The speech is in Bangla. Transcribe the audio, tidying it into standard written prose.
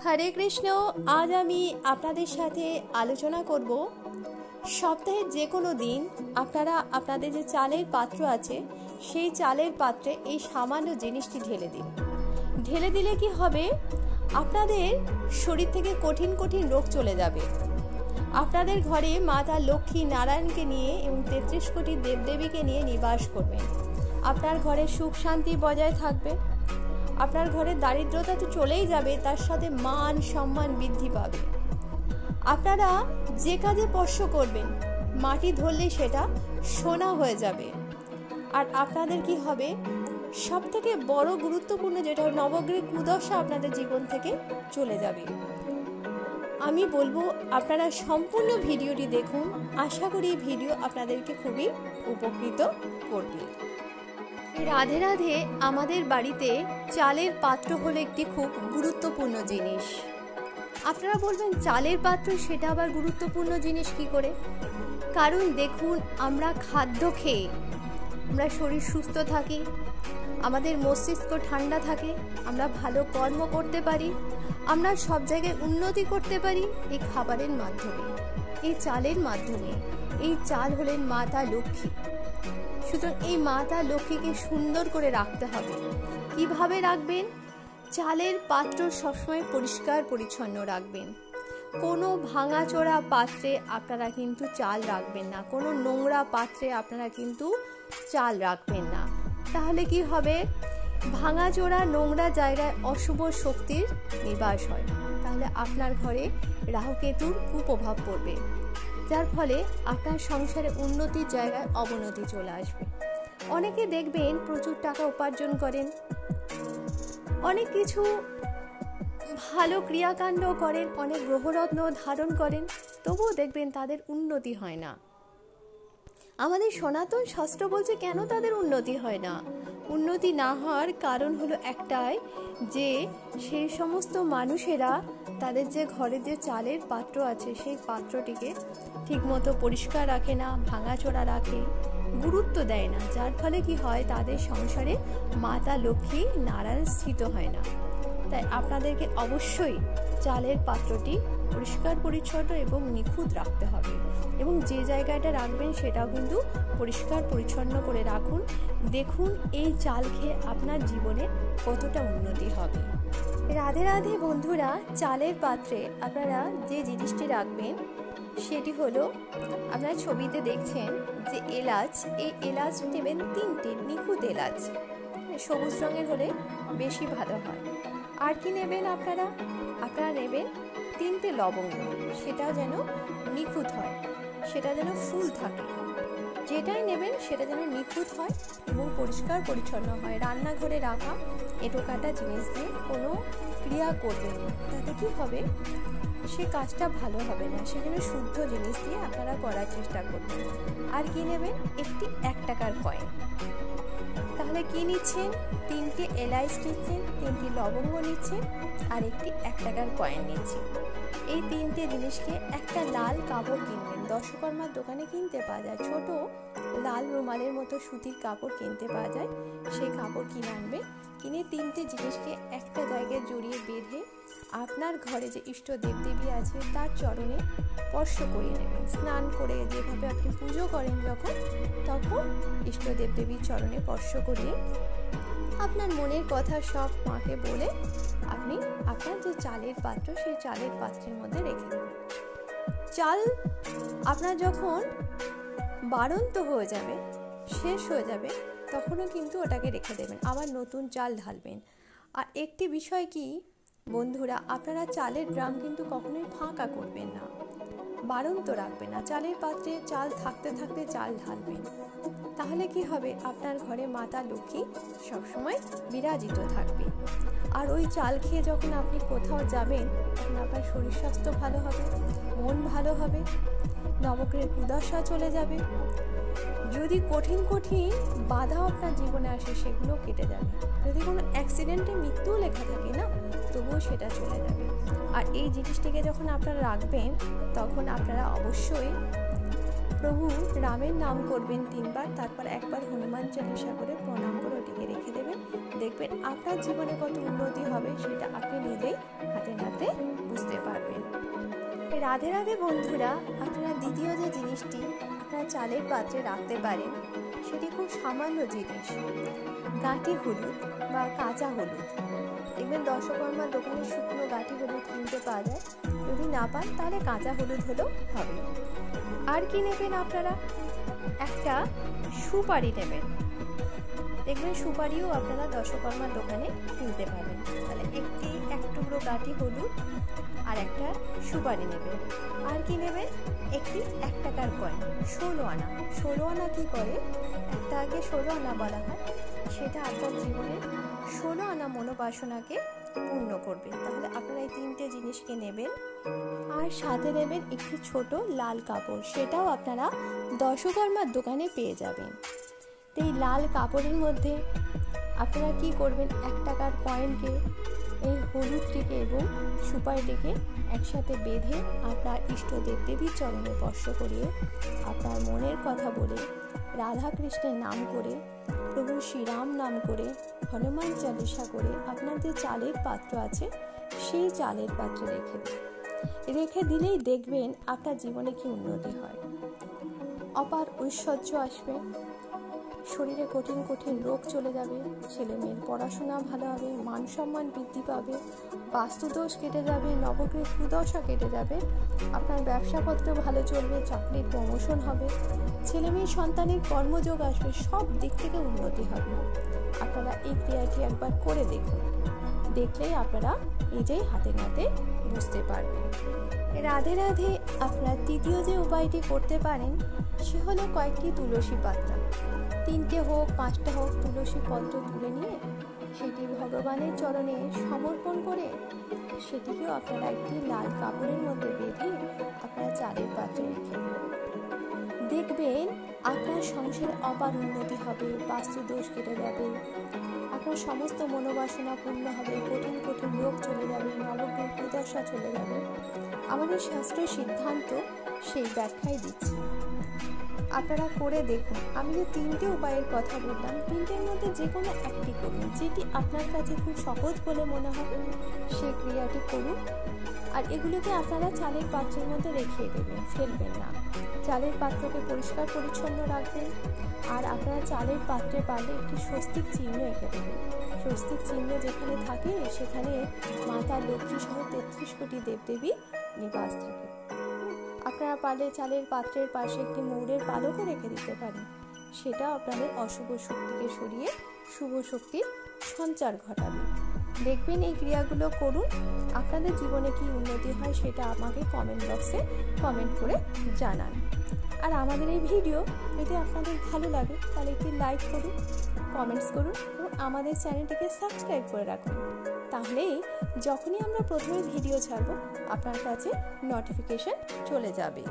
হরে কৃষ্ণ। আজ আমি আপনাদের সাথে আলোচনা করব সপ্তাহের যে কোনো দিন আপনারা আপনাদের যে চালের পাত্র আছে সেই চালের পাত্রে এই সামান্য জিনিসটি ঢেলে দিন। ঢেলে দিলে কি হবে, আপনাদের শরীর থেকে কঠিন কঠিন রোগ চলে যাবে। আপনাদের ঘরে মাতা লক্ষ্মী নারায়ণকে নিয়ে এবং 33 কোটি দেবদেবীকে নিয়ে নিবাস করবেন। আপনার ঘরে সুখ শান্তি বজায় থাকবে। আপনার ঘরে দারিদ্রতা তো চলেই যাবে, তার সাথে মান সম্মান বৃদ্ধি পাবে। আপনারা যে কাজে স্পর্শ করবেন মাটি ধরলে সেটা সোনা হয়ে যাবে। আর আপনাদের কি হবে, সব থেকে বড় গুরুত্বপূর্ণ যেটা নবগ্রহ কুদশা আপনাদের জীবন থেকে চলে যাবে। আমি বলবো আপনারা সম্পূর্ণ ভিডিওটি দেখুন। আশা করি এই ভিডিও আপনাদেরকে খুবই উপকৃত করবে। রাধে রাধে। আমাদের বাড়িতে চালের পাত্র হলো একটি খুব গুরুত্বপূর্ণ জিনিস। আপনারা বলবেন চালের পাত্র সেটা আবার গুরুত্বপূর্ণ জিনিস কি করে? কারণ দেখুন, আমরা খাদ্য খেয়ে আমরা শরীর সুস্থ থাকি, আমাদের মস্তিষ্ক ঠান্ডা থাকে, আমরা ভালো কর্ম করতে পারি, আমরা সব জায়গায় উন্নতি করতে পারি এই খাবারের মাধ্যমে, এই চালের মাধ্যমে। এই চাল হলেন মাতা লক্ষ্মী। সুতরাং এই মাতা লক্ষ্মীকে সুন্দর করে রাখতে হবে। কিভাবে রাখবেন? চালের পাত্র সবসময় পরিষ্কার পরিচ্ছন্ন রাখবেন। কোনো ভাঙাচোরা পাত্রে আপনারা কিন্তু চাল রাখবেন না, কোনো নোংরা পাত্রে আপনারা কিন্তু চাল রাখবেন না। তাহলে কি হবে, ভাঙাচোরা নোংরা জায়গায় অশুভ শক্তির নিবাস হয়। তাহলে আপনার ঘরে রাহুকেতুর কুপ্রভাব পড়বে, যার ফলে আপনার সংসারে উন্নতির জায়গায় অবনতি চলে আসবে। অনেকে দেখবেন প্রচুর টাকা উপার্জন করেন, অনেক কিছু ভালো ক্রিয়াকাণ্ড করেন, অনেক গ্রহরত্ন ধারণ করেন, তবুও দেখবেন তাদের উন্নতি হয় না। আমাদের সনাতন শাস্ত্র বলছে কেন তাদের উন্নতি হয় না? উন্নতি না হওয়ার কারণ হলো একটাই, যে সেই সমস্ত মানুষেরা তাদের যে ঘরে যে চালের পাত্র আছে সেই পাত্রটিকে ঠিকমতো পরিষ্কার রাখে না, ভাঙাচোরা রাখে, গুরুত্ব দেয় না। যার ফলে কি হয়, তাদের সংসারে মাতা লক্ষ্মী নারায়ণ স্থিত হয় না। তাই আপনাদেরকে অবশ্যই চালের পাত্রটি পরিষ্কার পরিচ্ছন্ন এবং নিখুঁত রাখতে হবে, এবং যে জায়গাটা রাখবেন সেটাও কিন্তু পরিষ্কার পরিচ্ছন্ন করে রাখুন। দেখুন এই চাল খেয়ে আপনার জীবনে কতটা উন্নতি হবে। রাধে রাধে বন্ধুরা। চালের পাত্রে আপনারা যে জিনিসটি রাখবেন সেটি হলো, আপনারা ছবিতে দেখছেন যে এলাচ, এই এলাচ নেবেন 3টে নিখুঁত এলাচ, সবুজ রঙের হলে বেশি ভালো হয়। আর কি নেবেন আপনারা নেবেন 3টে লবঙ্গ, সেটা যেন নিখুঁত হয়, সেটা যেন ফুল থাকে। যেটাই নেবেন সেটা যেন নিখুঁত হয় এবং পরিষ্কার পরিচ্ছন্ন হয়। রান্নাঘরে রাখা এঁটো কাটা জিনিস দিয়ে কোনো ক্রিয়া করবেন না, তাতে কি হবে, সে কাজটা ভালো হবে না। সেখানে শুদ্ধ জিনিস দিয়ে আপনারা করার চেষ্টা করবেন। আর কি নেবেন? একটি 1 টাকার কয়েন। তাহলে কি নিচ্ছেন? 3টে এলাচ নিচ্ছেন, 3টি লবঙ্গ নিচ্ছেন, আর একটি 1 টাকার কয়েন নিচ্ছেন। এই 3টে জিনিসকে একটা লাল কাপড় কিনবেন। দশকর্মার দোকানে কিনতে পাওয়া যায়, ছোট লাল রুমালের মতো সুতির কাপড় কিনতে পাওয়া যায়। সেই কাপড় কিনে আনবেন। কিনে 3টে জিনিসকে একটা জায়গায় জড়িয়ে বেঁধে আপনার ঘরে যে ইষ্ট দেবদেবী আছে তার চরণে স্পর্শ করিয়ে নেবেন। স্নান করে যেভাবে আপনি পুজো করেন তখন ইষ্ট দেবদেবীর চরণে স্পর্শ করিয়ে আপনার মনের কথা সব মাকে বলে আপনি আপনার যে চালের পাত্র সেই চালের পাত্রের মধ্যে রেখে দেবেন। চাল আপনার যখন বাড়ন্ত হয়ে যাবে, শেষ হয়ে যাবে, তখনও কিন্তু ওটাকে রেখে দেবেন, আবার নতুন চাল ঢালবেন। আর একটি বিষয় কি বন্ধুরা, আপনারা চালের ড্রাম কিন্তু কখনোই ফাঁকা করবেন না, বাড়ন্ত রাখবেন না। চালের পাত্রে চাল থাকতে থাকতে চাল ঢালবেন। তাহলে কি হবে, আপনার ঘরে মাতা লক্ষ্মী সবসময় বিরাজিত থাকবে। আর ওই চাল খেয়ে যখন আপনি কোথাও যাবেন তখন আপনার শরীর স্বাস্থ্য ভালো হবে, মন ভালো হবে, নবগ্রহের কুদশা চলে যাবে। যদি কঠিন কঠিন বাধা আপনার জীবনে আসে সেগুলো কেটে যাবে। যদি কোনো অ্যাক্সিডেন্টে মৃত্যুও লেখা থাকে না, তবুও সেটা চলে যাবে। আর এই জিনিসটিকে যখন আপনারা রাখবেন তখন আপনারা অবশ্যই প্রভু রামের নাম করবেন 3 বার, তারপর একবার হনুমান চালিসা করে প্রণাম করে ওটিকে রেখে দেবেন। দেখবেন আপনার জীবনে কত উন্নতি হবে সেটা আপনি নিজেই হাতে নাতে রাধে রাধে বন্ধুরা, আপনারা দ্বিতীয় যে জিনিসটি আপনারা চালের পাত্রে রাখতে পারেন সেটি খুব সামান্য জিনিস, গাঁটি হলুদ বা কাঁচা হলুদ। দেখবেন দশকর্মার দোকানে শুকনো গাঁটি হলুদ কিনতে পাওয়া যায়, যদি না পান তাহলে কাঁচা হলুদ হলেও হবে। আর কি নেবেন আপনারা, একটা সুপারি নেবেন। দেখবেন সুপারিও আপনারা দশকর্মার দোকানে কিনতে পাবেন। তাহলে এক টুকরো গাঁটি হলুদ আর একটা সুপারি নেবেন। আর কি নেবেন, একটি 1 টাকার কয়েন, 16 আনা। 16 আনা কি করে, একটা আগে 16 আনা বলা হয়, সেটা আপনার জীবনের 16 আনা মনোবাসনাকে পূর্ণ করবে। তাহলে আপনারা এই 3টে জিনিসকে নেবেন। আর সাথে নেবেন একটি ছোট লাল কাপড়, সেটাও আপনারা দশকর্মার দোকানে পেয়ে যাবেন। তো এই লাল কাপড়ের মধ্যে আপনারা কি করবেন, 1 টাকার কয়েনকে, এই হলুদটিকে এবং সুপারিটিকে একসাথে বেঁধে আপনার ইষ্ট দেবদেবীর চরণে স্পর্শ করিয়ে আপনার মনের কথা বলে, রাধা কৃষ্ণের নাম করে, প্রভু শ্রীরাম নাম করে, হনুমান চালিসা করে আপনার যে চালের পাত্র আছে সেই চালের পাত্রে রেখে দিলেই দেখবেন আপনার জীবনে কি উন্নতি হয়। অপার ঐশ্বর্য আসবে, শরীরে কঠিন কঠিন রোগ চলে যাবে, ছেলে মেয়ের পড়াশোনা ভালো হবে, মান সম্মান বৃদ্ধি পাবে, বাস্তুদোষ কেটে যাবে, নবগ্রহ কুদশা কেটে যাবে, আপনার ব্যবসাপত্র ভালো চলবে, চাকরির প্রমোশন হবে, ছেলে মেয়ে সন্তানের কর্মযোগ আসবে, সব দিক থেকে উন্নতি হবে। আপনারা এই ক্রিয়াটি একবার করে দেখুন, দেখলেই আপনারা নিজেই হাতে নাতে বুঝতে পারবেন। রাধে রাধে। আপনারা তৃতীয় যে উপায়টি করতে পারেন সে হলো কয়েকটি তুলসী পাতা, 3টে হোক 5টা হোক তুলসী পত্র তুলে নিয়ে সেটি ভগবানের চরণে সমর্পণ করে সেটিকেও আপনারা একটি লাল কাপড়ের মধ্যে বেঁধে আপনারা চালের পাত্রে রেখে দেবেন। দেখবেন আপনার সংসারে অপার উন্নতি হবে, বাস্তুদোষ কেটে যাবে, আপনার সমস্ত মনোবাসনা পূর্ণ হবে, কঠিন কঠিন রোগ চলে যাবে, নবগ্রহ কুদশা চলে যাবে। আমাদের শাস্ত্রের সিদ্ধান্ত সেই ব্যাখ্যাই দিচ্ছে, আপনারা করে দেখুন। আমি যে 3টে উপায়ের কথা বললাম, 3টের মধ্যে যে কোনো একটি করুন, যেটি আপনার কাছে খুব সহজ বলে মনে হবে সেই ক্রিয়াটি করুন। আর এগুলোকে আপনারা চালের পাত্রের মধ্যে রেখে দেবেন, ফেলবেন না। চালের পাত্রকে পরিষ্কার পরিচ্ছন্ন রাখবেন। আর আপনারা চালের পাত্রে পারলে একটি স্বস্তিক চিহ্ন এঁকে দেবেন। স্বস্তিক চিহ্ন যেখানে থাকে সেখানে মাতা লক্ষ্মী সহ 33 কোটি দেবদেবী নিবাস থাকে। আপনারা পারলে চালের পাত্রের পাশে একটি ময়ূরের পালকও রেখে দিতে পারেন, সেটা আপনাদের অশুভ শক্তিকে সরিয়ে শুভ শক্তির সঞ্চার ঘটাবে। দেখবেন এই ক্রিয়াগুলো করুন, আপনাদের জীবনে কি উন্নতি হয় সেটা আমাকে কমেন্ট বক্সে কমেন্ট করে জানান। আর আমাদের এই ভিডিও যদি আপনাদের ভালো লাগে তাহলে একটি লাইক করুন, কমেন্টস করুন এবং আমাদের চ্যানেলটিকে সাবস্ক্রাইব করে রাখুন। তাহলেই যখনই আমরা প্রথমে ভিডিও ছাড়ব আপনার কাছে নোটিফিকেশন চলে যাবে।